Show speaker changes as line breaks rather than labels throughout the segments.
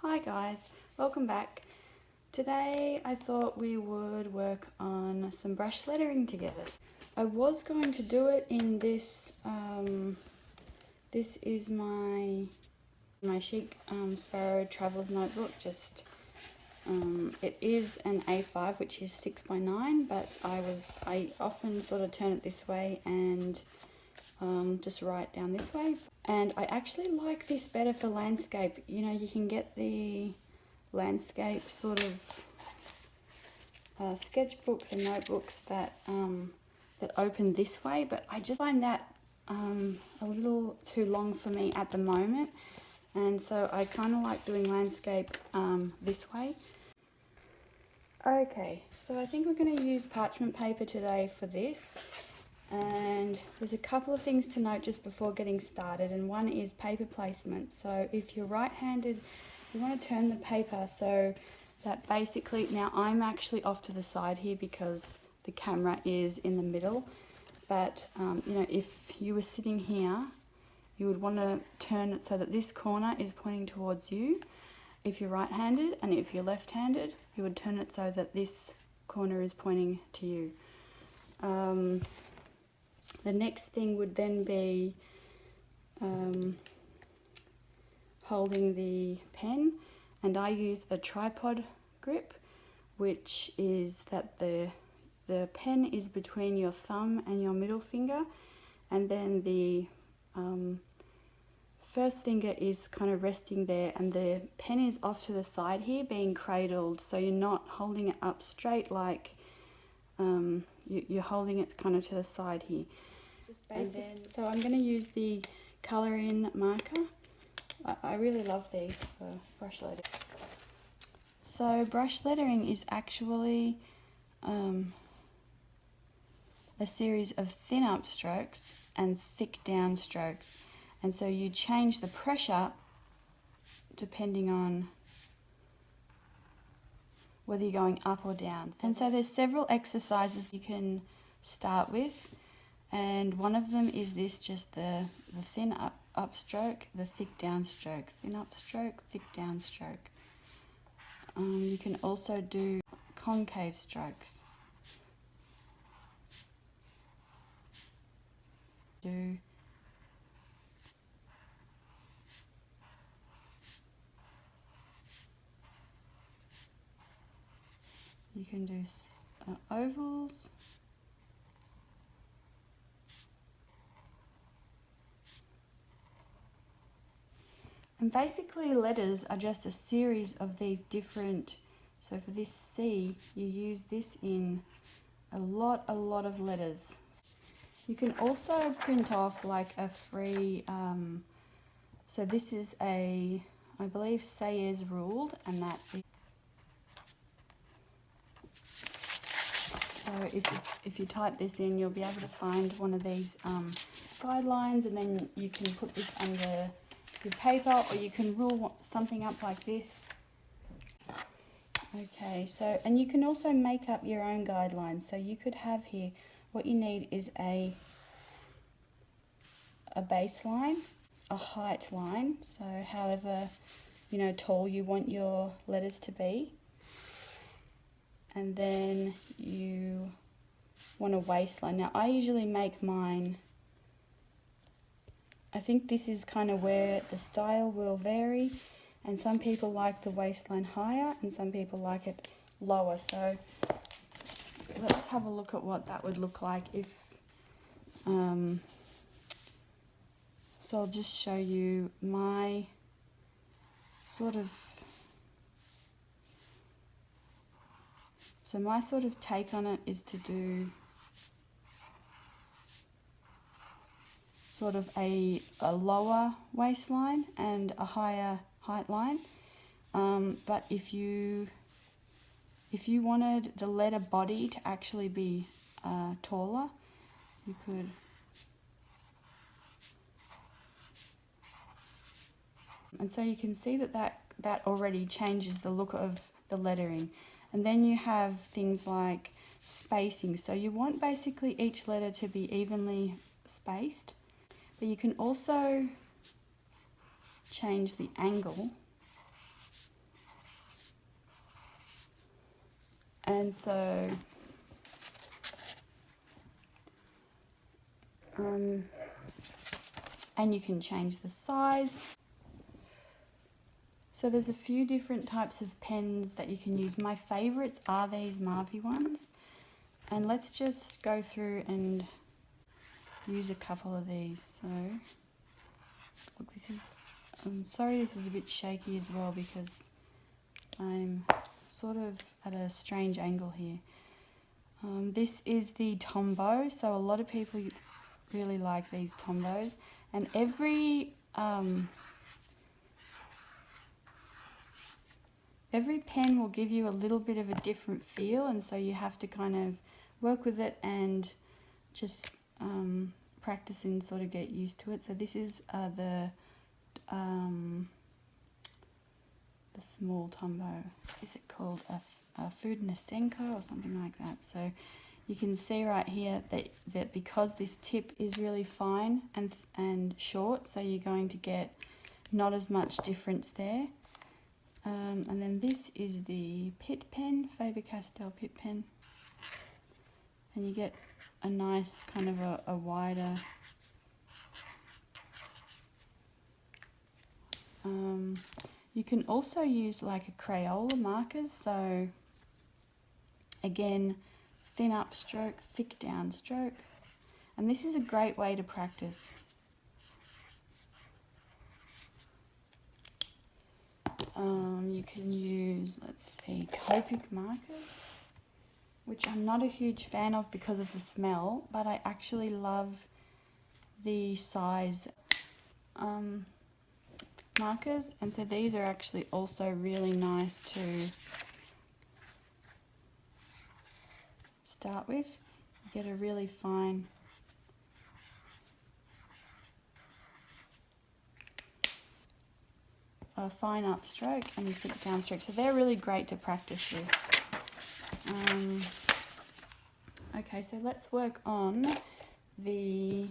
Hi guys, welcome back. Today I thought we would work on some brush lettering together. I was going to do it in this, this is my Chic Sparrow Traveler's Notebook. It is an A5, which is 6x9, but I often sort of turn it this way and just write down this way. And I actually like this better for landscape. You know, you can get the landscape sort of sketchbooks and notebooks that that open this way, but I just find that a little too long for me at the moment, and so I kind of like doing landscape this way. Okay, so I think we're going to use parchment paper today for this. And there's a couple of things to note just before getting started, and one is paper placement. So if you're right-handed, you want to turn the paper so that basically, now I'm actually off to the side here because the camera is in the middle, but you know, if you were sitting here, you would want to turn it so that this corner is pointing towards you if you're right-handed, and if you're left-handed, you would turn it so that this corner is pointing to you. The next thing would then be holding the pen, and I use a tripod grip, which is that the pen is between your thumb and your middle finger, and then the first finger is kind of resting there, and the pen is off to the side here being cradled, so you're not holding it up straight like you're holding it kind of to the side here. Just basic. So I'm going to use the colour in marker. I really love these for brush lettering. So brush lettering is actually a series of thin upstrokes and thick downstrokes, and so you change the pressure depending on whether you're going up or down. And so there's several exercises you can start with, and one of them is this, just the thin upstroke, the thick downstroke, thin upstroke, thick downstroke. You can also do concave strokes. You can do ovals. And basically letters are just a series of these different, so for this C, you use this in a lot of letters. You can also print off like a free, so this is a, I believe, Sayers ruled, and that is, so if you type this in, you'll be able to find one of these guidelines, and then you can put this under your paper, or you can rule something up like this. Okay, so, and you can also make up your own guidelines. So you could have here, what you need is a baseline, a height line, so however, you know, tall you want your letters to be, and then you want a waistline. Now I usually make mine, I think this is kind of where the style will vary, and some people like the waistline higher and some people like it lower. So let's have a look at what that would look like if, so I'll just show you my sort of, so my sort of take on it is to do sort of a lower waistline and a higher height line, but if you wanted the letter body to actually be taller, you could, and so you can see that already changes the look of the lettering. And then you have things like spacing, so you want basically each letter to be evenly spaced. But you can also change the angle And so and you can change the size. So there's a few different types of pens that you can use. My favorites are these Marvy ones. And let's just go through and use a couple of these. So, look, I'm sorry this is a bit shaky as well because I'm sort of at a strange angle here. This is the Tombow, so a lot of people really like these Tombows, and every pen will give you a little bit of a different feel, and so you have to kind of work with it and just practice and sort of get used to it. So this is the small Tombow. Is it called a Food Nasenko or something like that? So you can see right here that because this tip is really fine and short, so you're going to get not as much difference there. And then this is the Pitt pen, Faber-Castell Pitt pen, and you get a nice kind of a wider you can also use like a Crayola markers, so again, thin upstroke, thick downstroke, and this is a great way to practice. You can use, let's see, Copic markers, which I'm not a huge fan of because of the smell, but I actually love the size markers, and so these are actually also really nice to start with. You get a really fine upstroke and a thick downstroke, so they're really great to practice with. Okay, so let's work on the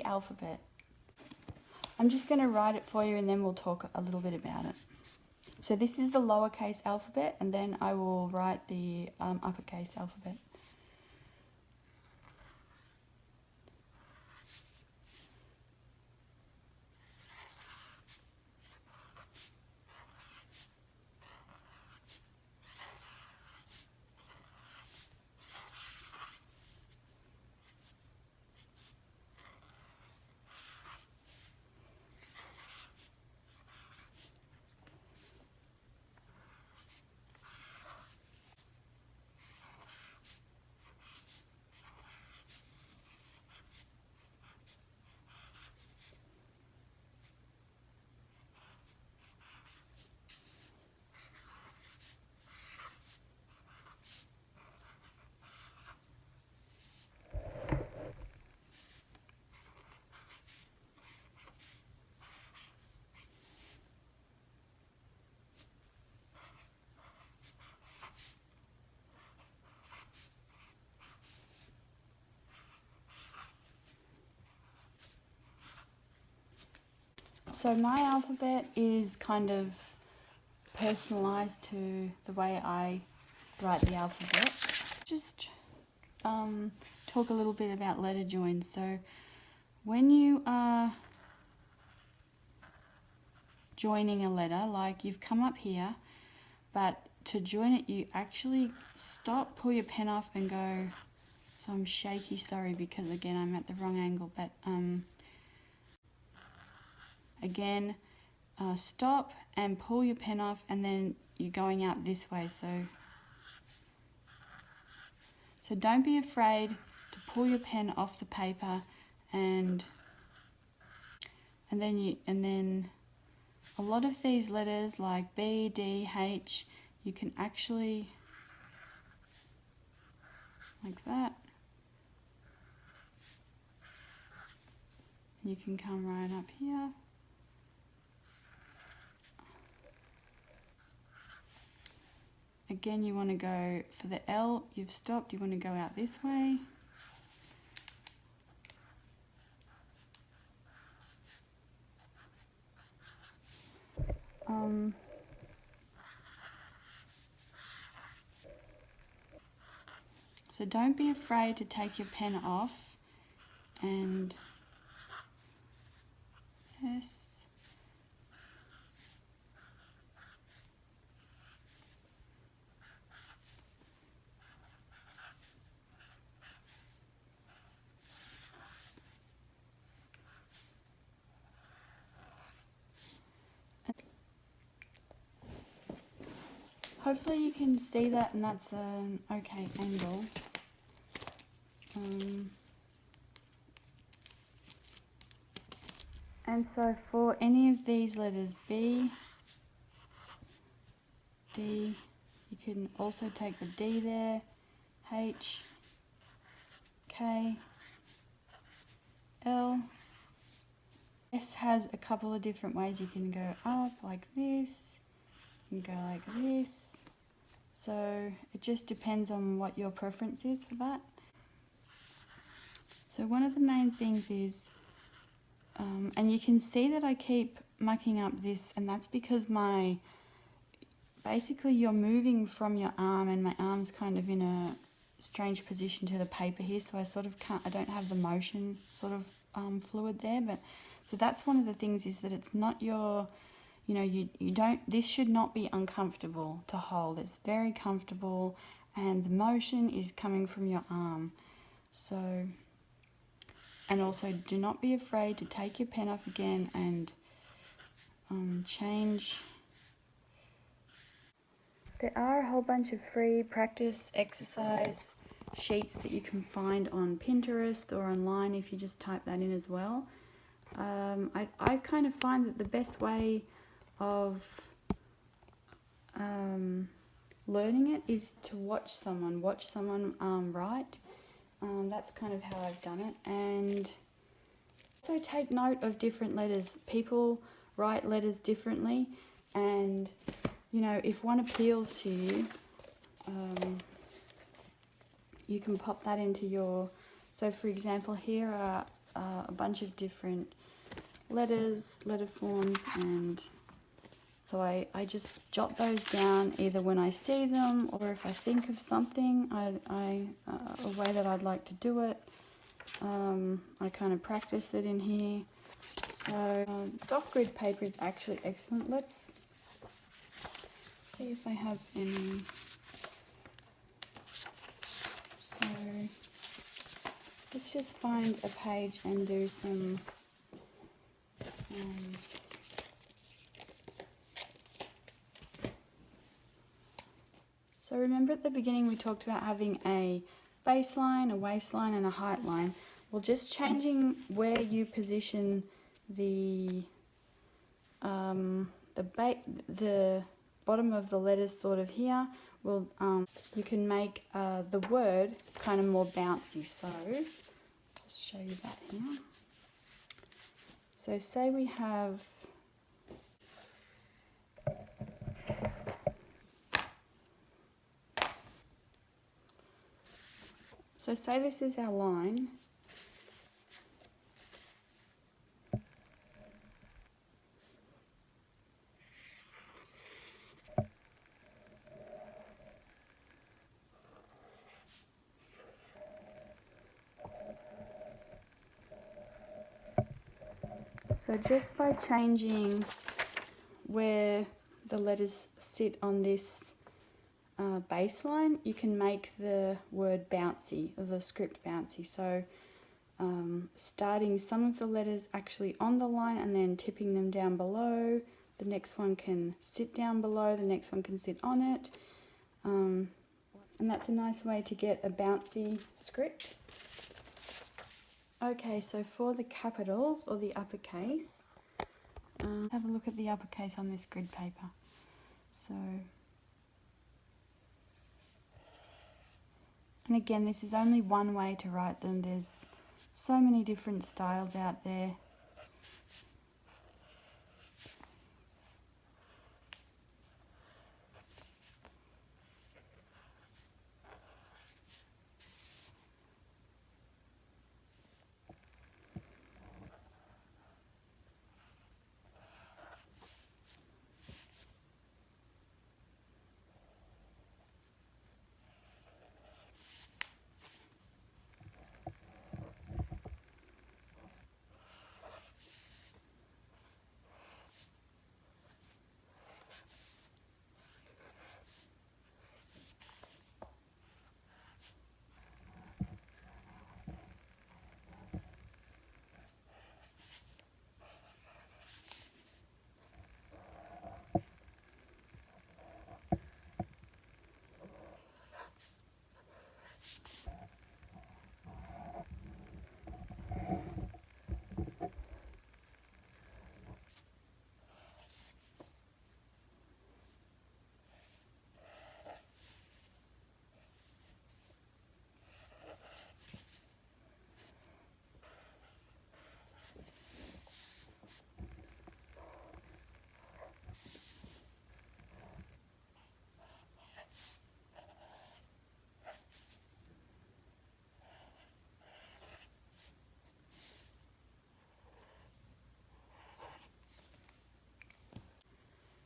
alphabet. I'm just going to write it for you and then we'll talk a little bit about it. So this is the lowercase alphabet, and then I will write the uppercase alphabet. So my alphabet is kind of personalised to the way I write the alphabet. Just talk a little bit about letter joins. So when you are joining a letter, like you've come up here, but to join it you actually stop, pull your pen off and go, so I'm shaky, sorry, because again I'm at the wrong angle, but again, stop and pull your pen off, and then you're going out this way. So don't be afraid to pull your pen off the paper, and then a lot of these letters like B, D, H, you can actually, like that, you can come right up here. Again, you want to go for the L, you've stopped, you want to go out this way. So don't be afraid to take your pen off and yes. Hopefully you can see that, and that's an okay angle. And so for any of these letters, B, D, you can also take the D there, H, K, L. S has a couple of different ways. You can go up like this, you can go like this. So it just depends on what your preference is for that. So one of the main things is, and you can see that I keep mucking up this, and that's because basically you're moving from your arm, and my arm's kind of in a strange position to the paper here, so I sort of can't, I don't have the motion sort of fluid there, but so that's one of the things, is that it's not your, you know, you don't, this should not be uncomfortable to hold. It's very comfortable, and the motion is coming from your arm. So, and also do not be afraid to take your pen off again and change. There are a whole bunch of free practice exercise sheets that you can find on Pinterest or online if you just type that in as well. I kind of find that the best way of learning it is to watch someone write. That's kind of how I've done it. And also take note of different letters. People write letters differently, and you know, if one appeals to you, you can pop that into your, so for example, here are a bunch of different letters, letter forms, and so I just jot those down either when I see them, or if I think of something, a way that I'd like to do it, I kind of practice it in here. So doc grid paper is actually excellent. Let's see if I have any. So let's just find a page and do some so remember at the beginning we talked about having a baseline, a waistline, and a height line. Well, just changing where you position the bottom of the letters sort of here will you can make the word kind of more bouncy. So just show you that here. So say we have say this is our line. So just by changing where the letters sit on this baseline, you can make the word bouncy, or the script bouncy. So starting some of the letters actually on the line and then tipping them down below. The next one can sit down below, the next one can sit on it. And that's a nice way to get a bouncy script. Okay, so for the capitals or the uppercase, have a look at the uppercase on this grid paper. So, and again, this is only one way to write them. There's so many different styles out there.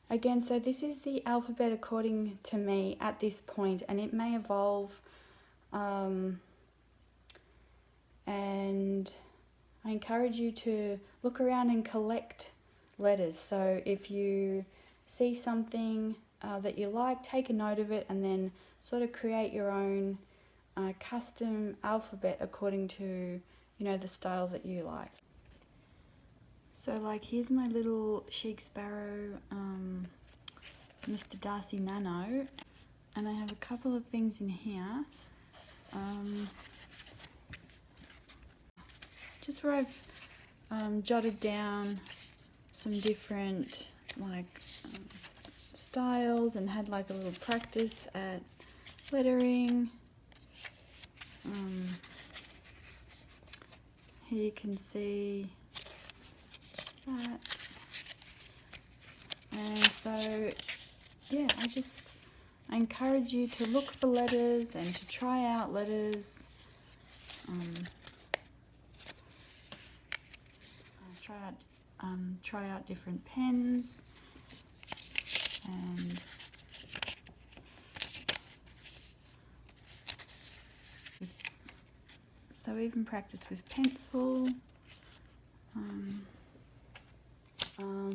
Again, so this is the alphabet according to me at this point, and it may evolve, and I encourage you to look around and collect letters. So if you see something that you like, take a note of it and then sort of create your own custom alphabet according to, you know, the style that you like. So like here's my little Chic Sparrow Mr. Darcy Nano, and I have a couple of things in here. Just where I've jotted down some different like styles and had like a little practice at lettering. Here you can see that, and so yeah, I encourage you to look for letters and to try out letters. Try out different pens, and so even practice with pencil.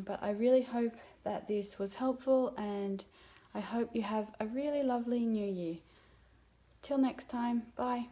But I really hope that this was helpful, and I hope you have a really lovely new year. Till next time, bye.